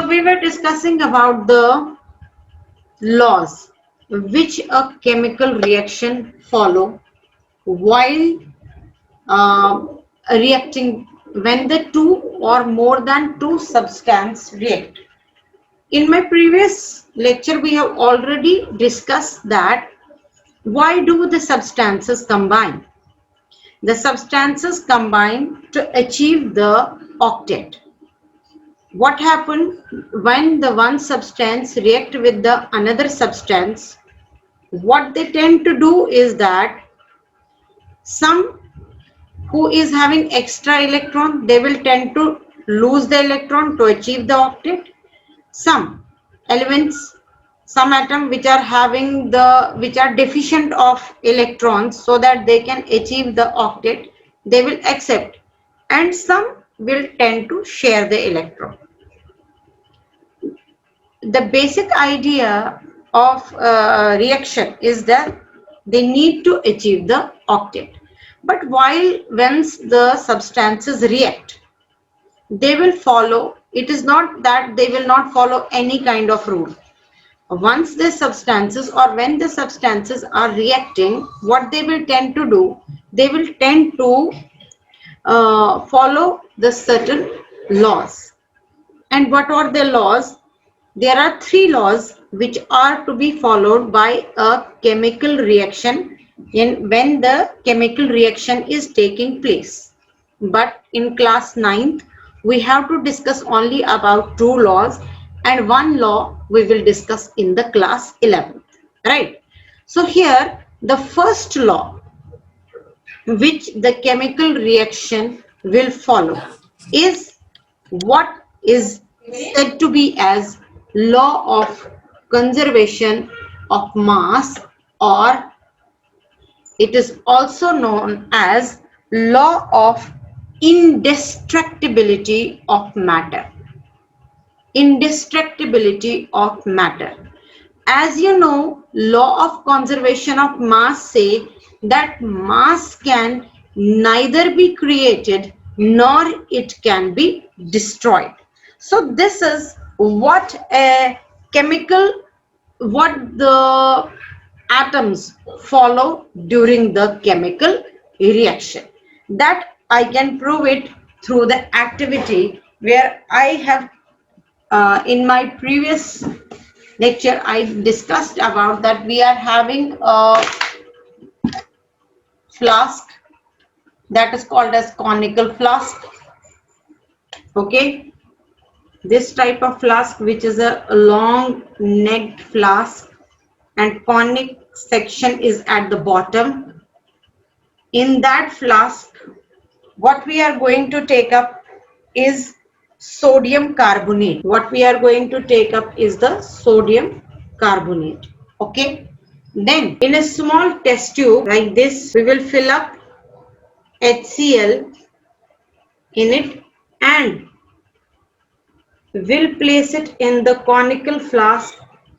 So we were discussing about the laws which a chemical reaction follow while uh, reacting when the two or more than two substances react. In my previous lecture, we have already discussed that why do the substances combine? The substances combine to achieve the octet. What happens when the one substance react with the another substance? What they tend to do is that some who is having extra electron, they will tend to lose the electron to achieve the octet. Some elements, some atom which are having which are deficient of electrons so that they can achieve the octet, they will accept, and some will tend to share the electron. The basic idea of reaction is that they need to achieve the octet. But while once the substances react, they will follow, it is not that they will not follow any kind of rule. Once the substances or when the substances are reacting, what they will tend to do, they will tend to follow the certain laws. And what are the laws? There are three laws which are to be followed by a chemical reaction when the chemical reaction is taking place. But in class 9th, we have to discuss only about two laws, and one law we will discuss in the class 11th. Right? So here the first law which the chemical reaction will follow is what is said to be as law of conservation of mass, or it is also known as law of indestructibility of matter. Indestructibility of matter. As you know, law of conservation of mass say that mass can neither be created nor it can be destroyed. So this is what a chemical, what the atoms follow during the chemical reaction. That I can prove it through the activity where I have in my previous lecture I discussed about that we are having a flask that is called as conical flask. Okay, this type of flask which is a long necked flask and conic section is at the bottom. In that flask, what we are going to take up is sodium carbonate. What we are going to take up is the sodium carbonate. Okay. Then in a small test tube like this, we will fill up HCl in it and will place it in the conical flask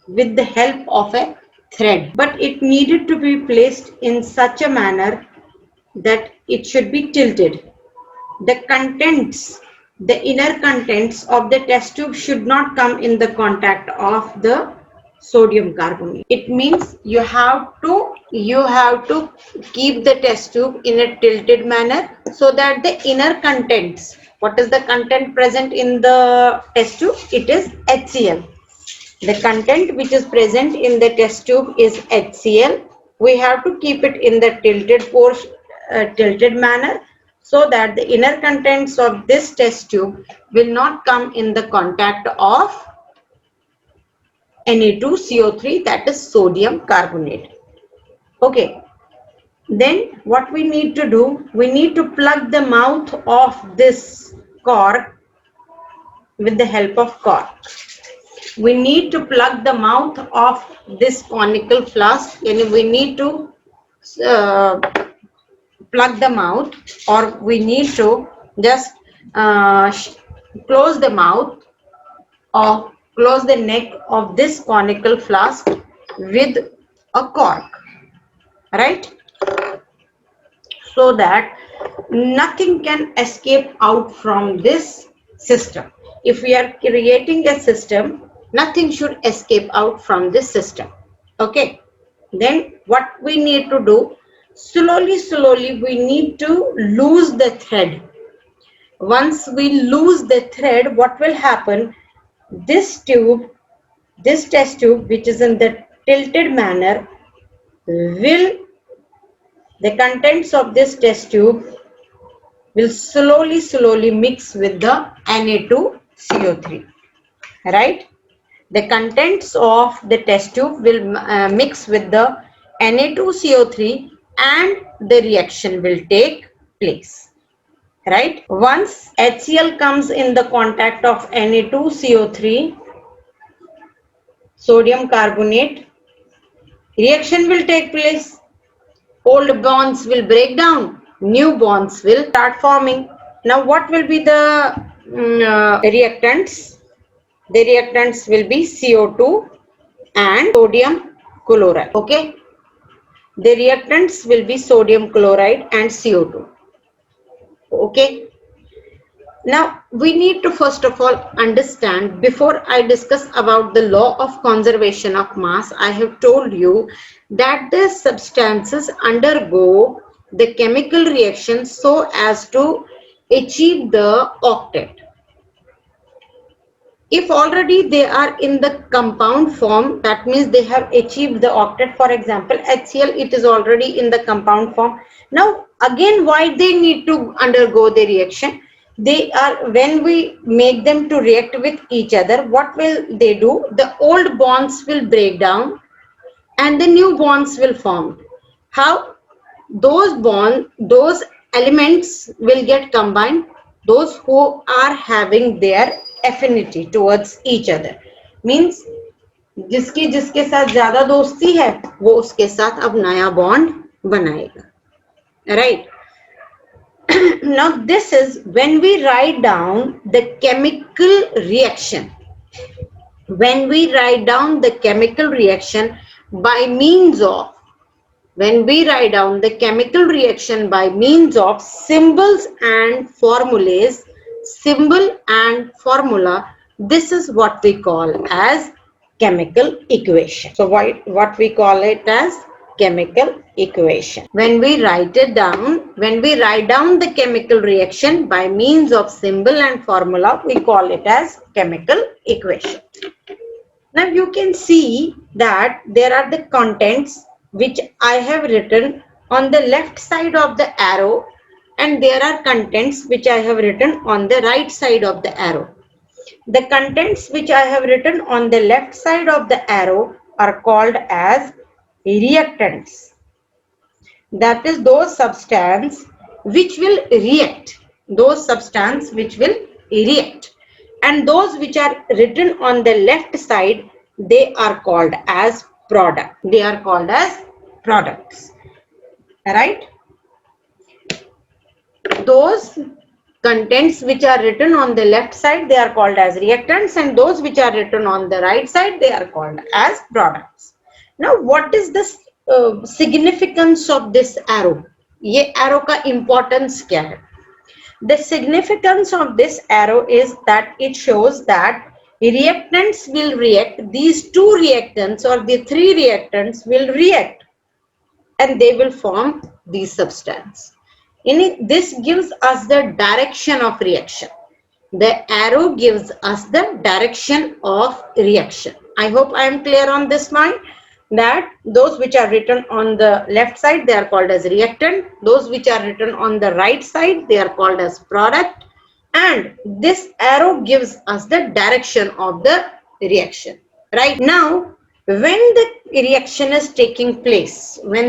with the help of a thread. But it needed to be placed in such a manner that it should be tilted. The contents, the inner contents of the test tube should not come in the contact of the sodium carbonate. It means you have to keep the test tube in a tilted manner so that the inner contents, what is the content present in the test tube? It is HCl. The content which is present in the test tube is HCl. We have to keep it in the tilted portion, tilted manner, so that the inner contents of this test tube will not come in the contact of Na2CO3, that is sodium carbonate. Okay. Then what we need to do, we need to plug the mouth of this cork with the help of cork. We need to plug the mouth of this conical flask, and we need to plug the mouth, or we need to just close the mouth or close the neck of this conical flask with a cork, right? So that nothing can escape out from this system. if we are creating a system, nothing should escape out from this system. Okay, then what we need to do, slowly we need to lose the thread. Once we lose the thread, what will happen? This tube, this test tube, which is in the tilted manner, will, the contents of this test tube will slowly mix with the Na2CO3, right? The contents of the test tube will mix with the Na2CO3 and the reaction will take place, right? Once HCl comes in the contact of Na2CO3, sodium carbonate, reaction will take place. Old bonds will break down, new bonds will start forming. Now what will be the reactants? The reactants will be CO2 and sodium chloride. Okay, the reactants will be sodium chloride and CO2. Okay, now we need to first of all understand, before I discuss about the law of conservation of mass, I have told you that the substances undergo the chemical reaction so as to achieve the octet. If already they are in the compound form, that means they have achieved the octet. For example, HCl, it is already in the compound form. Now again, why they need to undergo the reaction? They are, when we make them to react with each other, what will they do? The old bonds will break down and the new bonds will form. How? Those elements will get combined, those who are having their affinity towards each other, means जिसकी जिसके साथ ज्यादा दोस्ती है वो उसके साथ अब नया बॉन्ड बनाएगा, right? Now this is when we write down the chemical reaction. When we write down the chemical reaction by means of, when we write down the chemical reaction by means of symbols and formulas, symbol and formula, this is what we call as chemical equation. So what we call it as chemical equation. When we write it down, when we write down the chemical reaction by means of symbol and formula, we call it as chemical equation. Now you can see that there are the contents which I have written on the left side of the arrow, and there are contents which I have written on the right side of the arrow. The contents which I have written on the left side of the arrow are called as reactants. That is those substances which will react. Those substances which will react. And those which are written on the left side, they are called as product. They are called as products. Right? Those contents which are written on the left side, they are called as reactants, and those which are written on the right side, they are called as products. Now what is the significance of this arrow? ये arrow का importance क्या है? The significance of this arrow is that it shows that reactants will react, these two reactants or the three reactants will react and they will form these substances. This gives us the direction of reaction. The arrow gives us the direction of reaction. I hope I am clear on this point, that those which are written on the left side, they are called as reactant. Those which are written on the right side, they are called as product. And this arrow gives us the direction of the reaction. Right now, when the reaction is taking place, what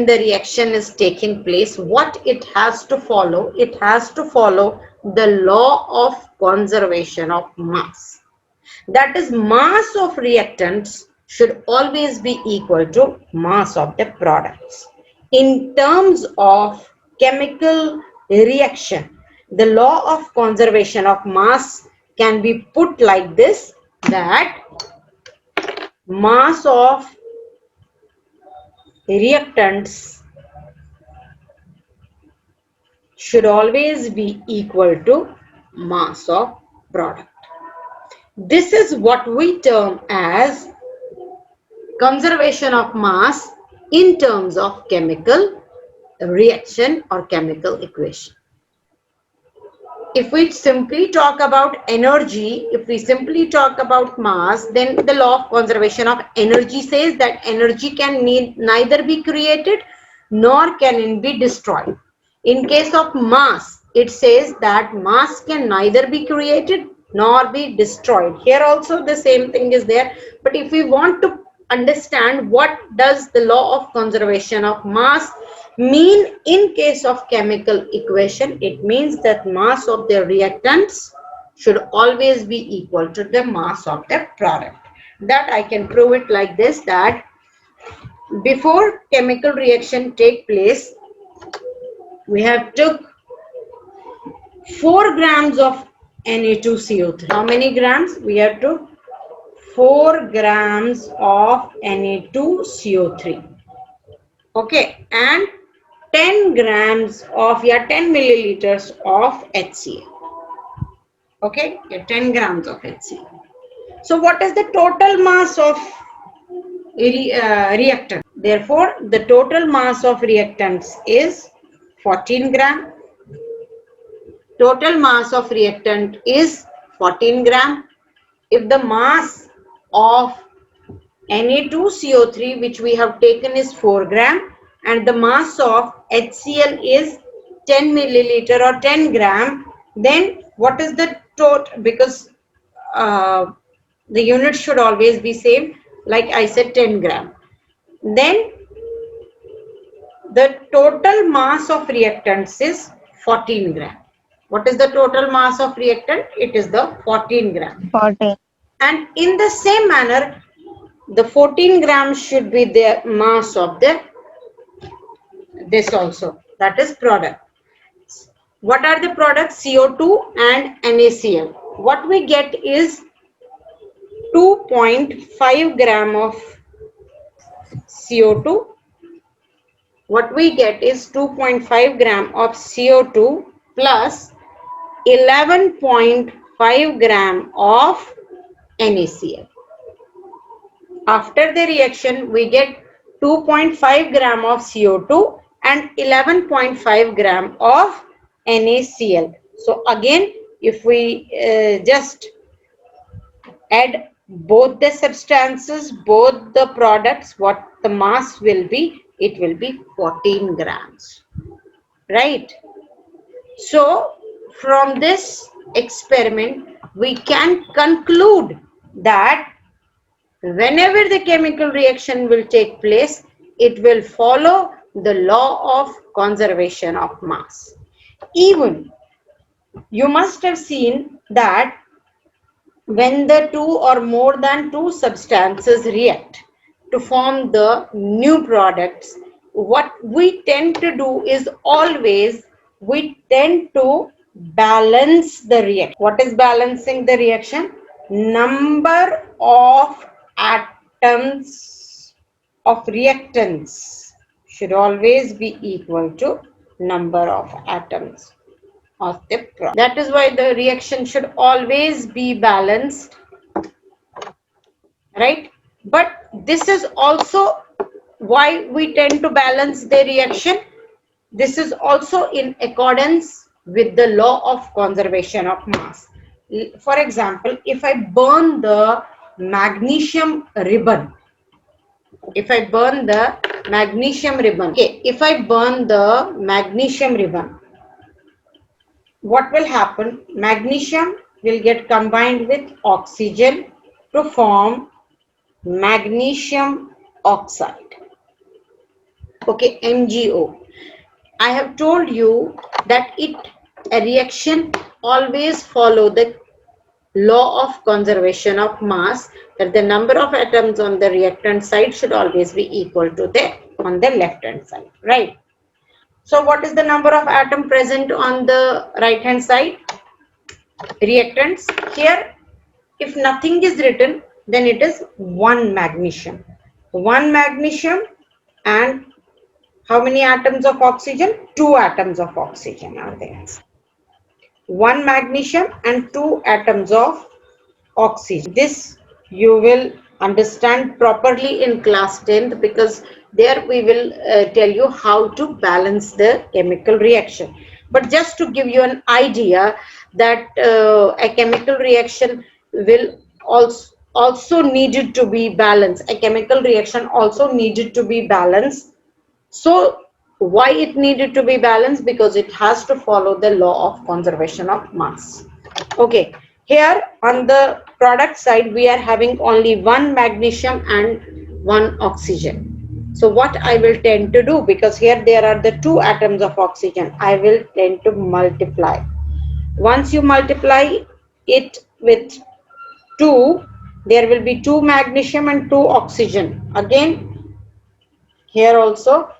it has to follow? It has to follow the law of conservation of mass. That is, mass of reactants should always be equal to mass of the products. In terms of chemical reaction, the law of conservation of mass can be put like this, that mass of reactants should always be equal to mass of product. This is what we term as conservation of mass in terms of chemical reaction or chemical equation. If we simply talk about energy, if we simply talk about mass, then the law of conservation of energy says that energy can neither be created nor can it be destroyed. In case of mass, it says that mass can neither be created nor be destroyed. Here also the same thing is there. But if we want to understand what does the law of conservation of mass mean in case of chemical equation, it means that mass of the reactants should always be equal to the mass of the product. That I can prove it like this, that before chemical reaction take place, we have took 4 grams of Na2CO3. How many grams? We have took 4 grams of Na2CO3. Okay, and 10 grams of 10 milliliters of HCl. Okay, 10 grams of HCl. So what is the total mass of reactant? Therefore, the total mass of reactants is 14 gram. Total mass of reactant is 14 gram. If the mass of Na2CO3 which we have taken is 4 gram and the mass of HCl is 10 milliliter or 10 gram, then what is the total? Because the unit should always be same, like I said 10 gram. Then the total mass of reactants is 14 gram. What is the total mass of reactant? It is the 14 gram. 14. And in the same manner, the 14 grams should be the mass of this also, that is product. What are the products? CO2 and NaCl. What we get is 2.5 gram of CO2. What we get is 2.5 gram of CO2 plus 11.5 gram of NaCl. After the reaction, we get 2.5 gram of CO2 and 11.5 gram of NaCl. So again, if we just add both the substances, both the products, what the mass will be, it will be 14 grams, right? So from this experiment, we can conclude that whenever the chemical reaction will take place, it will follow the law of conservation of mass. Even you must have seen that when the two or more than two substances react to form the new products, what we tend to do is always we tend to balance the reaction. What is balancing the reaction? Number of atoms of reactants should always be equal to number of atoms of the product. That is why the reaction should always be balanced, right? But this is also why we tend to balance the reaction. This is also in accordance with the law of conservation of mass. For example, if I burn the magnesium ribbon, if I burn the magnesium ribbon, okay, if I burn the magnesium ribbon, what will happen? Magnesium will get combined with oxygen to form magnesium oxide. Okay, MgO. I have told you that a reaction always follow the law of conservation of mass, that the number of atoms on the reactant side should always be equal to the on the left hand side, right? So what is the number of atom present on the right hand side? Reactants. Here, if nothing is written, then it is 1 magnesium. 1 magnesium and how many atoms of oxygen? 2 atoms of oxygen are there. 1 magnesium and 2 atoms of oxygen. This you will understand properly in class 10th, because there we will tell you how to balance the chemical reaction. But just to give you an idea that a chemical reaction will also needed to be balanced. A chemical reaction also needed to be balanced. So why it needed to be balanced? Because it has to follow the law of conservation of mass. Okay, here on the product side, we are having only one magnesium and one oxygen. So what I will tend to do, because here there are the two atoms of oxygen, I will tend to multiply. Once you multiply it with 2, there will be 2 magnesium and 2 oxygen. Again, here also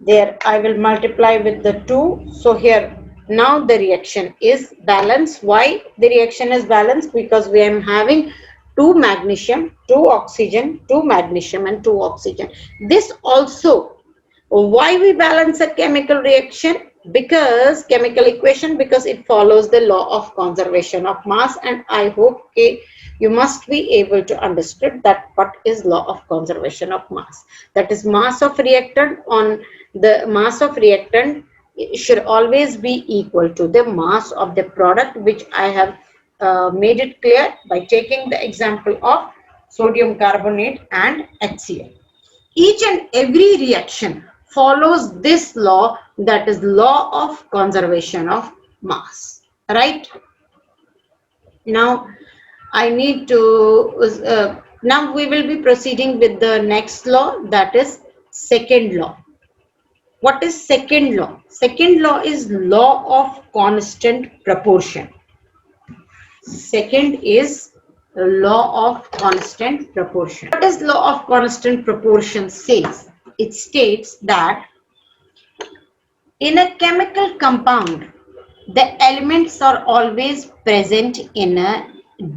there I will multiply with the 2. So here now the reaction is balanced. Why the reaction is balanced? Because we are having 2 magnesium, 2 oxygen, 2 magnesium and 2 oxygen. This also, why we balance a chemical reaction? Because chemical equation, because it follows the law of conservation of mass. And I hope, okay, you must be able to understand that what is law of conservation of mass. That is, mass of reactant on the mass of reactant should always be equal to the mass of the product, which I have made it clear by taking the example of sodium carbonate and HCl. Each and every reaction follows this law, that is law of conservation of mass, right? Now I need to now we will be proceeding with the next law, that is second law. What is second law? Second law is law of constant proportion. Second is the law of constant proportion. What does law of constant proportion says? It states that in a chemical compound, the elements are always present in a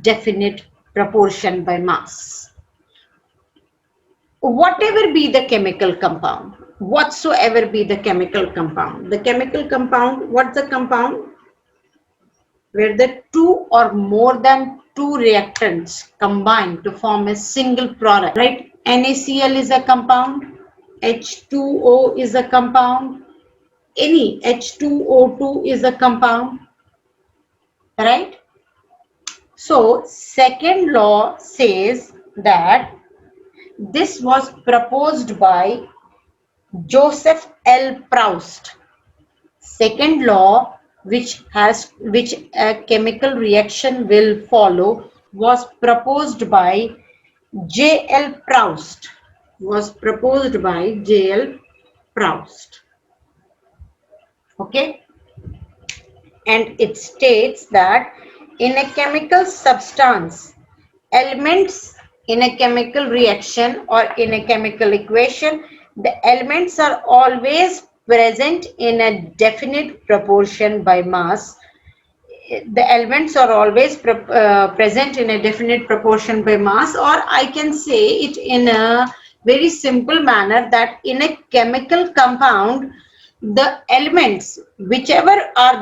definite proportion by mass. Whatever be the chemical compound, whatsoever be the chemical compound, what's the compound? Where the two or more than two reactants combine to form a single product, right? NaCl is a compound, H2O is a compound, any H2O2 is a compound, right? So second law says that this was proposed by Joseph L. Proust. Second law, which a chemical reaction will follow, was proposed by J. L. Proust. Okay, and it states that in a chemical substance, elements in a chemical reaction or in a chemical equation, the elements are always present in a definite proportion by mass. The elements are always present in a definite proportion by mass, or I can say it in a very simple manner that in a chemical compound, the elements, whatever are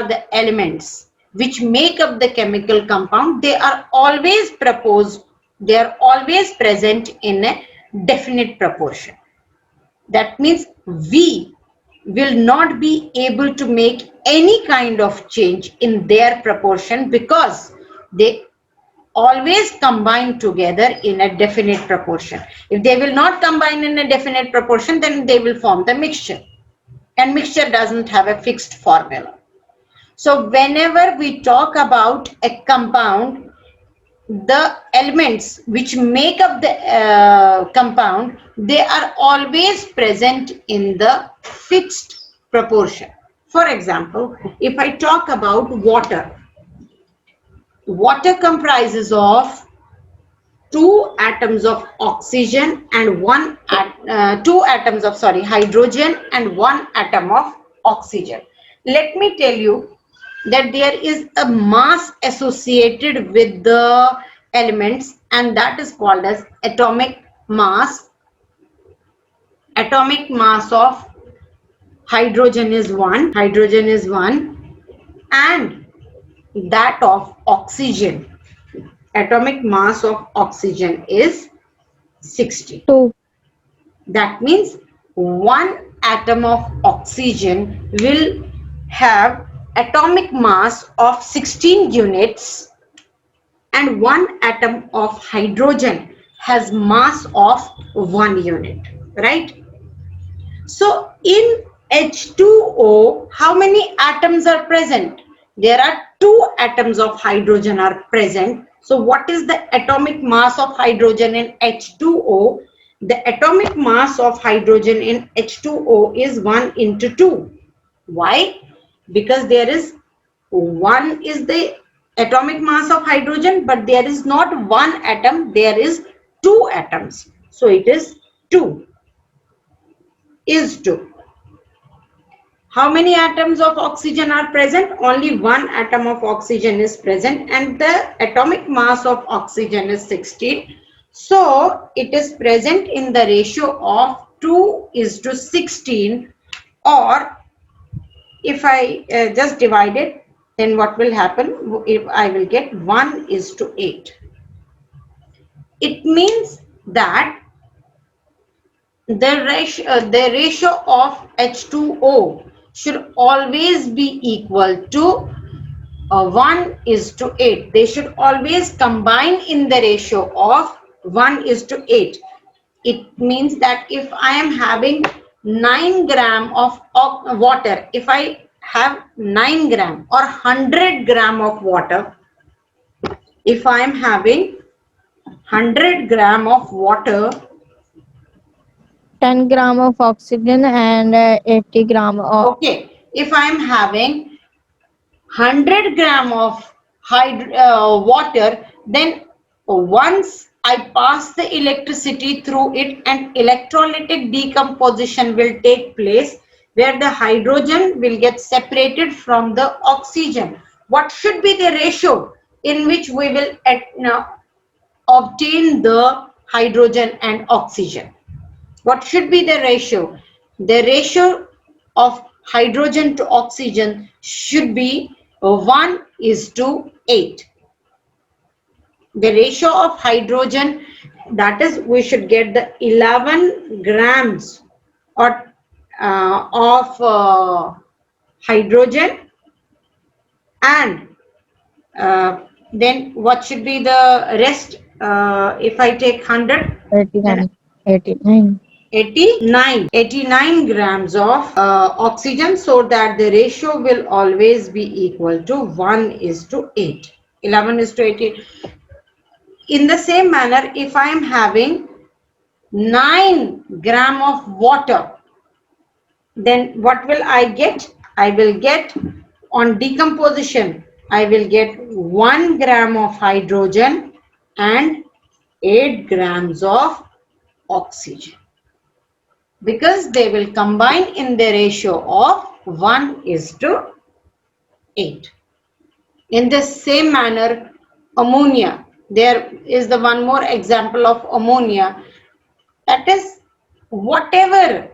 the elements which make up the chemical compound, they are always present in a definite proportion. That means we will not be able to make any kind of change in their proportion, because they always combine together in a definite proportion. If they will not combine in a definite proportion, then they will form the mixture, and mixture doesn't have a fixed formula. So whenever we talk about a compound, the elements which make up the compound, they are always present in the fixed proportion. For example, if I talk about water, water comprises of two atoms of oxygen and hydrogen and one atom of oxygen. Let me tell you that there is a mass associated with the elements, and that is called as atomic mass. Atomic mass of hydrogen is 1, and that of oxygen. Atomic mass of oxygen is 60. 2. That means one atom of oxygen will have atomic mass of 16 units, and one atom of hydrogen has mass of 1 unit, right? So in H2O, how many atoms are present? There are 2 atoms of hydrogen are present. So what is the atomic mass of hydrogen in H2O? The atomic mass of hydrogen in H2O is 1 into 2. Why? Because there is 1 is the atomic mass of hydrogen, but there is not 1 atom, there is 2 atoms. So it is 2 is 2. How many atoms of oxygen are present? Only one atom of oxygen is present, and the atomic mass of oxygen is 16. So it is present in the ratio of 2 is to 16, or if I just divide it, then what will happen? If I will get 1 is to 8. It means that the ratio of H2O should always be equal to 1 is to 8. They should always combine in the ratio of 1 is to 8. It means that if I am having 9 gram of water, if I have 9 gram or 100 gram of water, if I am having 100 gram of water, 10 gram of oxygen and 80 gram of okay, if I am having 100 gram of water, then once I pass the electricity through it, and electrolytic decomposition will take place where the hydrogen will get separated from the oxygen. What should be the ratio in which we will obtain the hydrogen and oxygen? What should be the ratio? The ratio of hydrogen to oxygen should be 1 is to 8. The ratio of hydrogen, that is, we should get the 11 grams or of hydrogen, and then what should be the rest? If I take 100, then 89. 89. 89 grams of oxygen, so that the ratio will always be equal to 1 is to 8. 11 is to 18. In the same manner, if I am having 9 gram of water, then what will I get? I will get, on decomposition, I will get 1 gram of hydrogen and 8 grams of oxygen, because they will combine in the ratio of 1 is to 8. In the same manner, ammonia, there is the one more example of ammonia, that is, whatever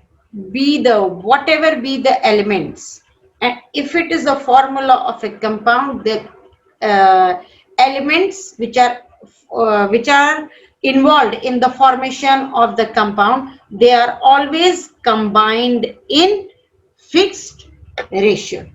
be the elements, and if it is a formula of a compound, the elements which are involved in the formation of the compound, they are always combined in fixed ratio.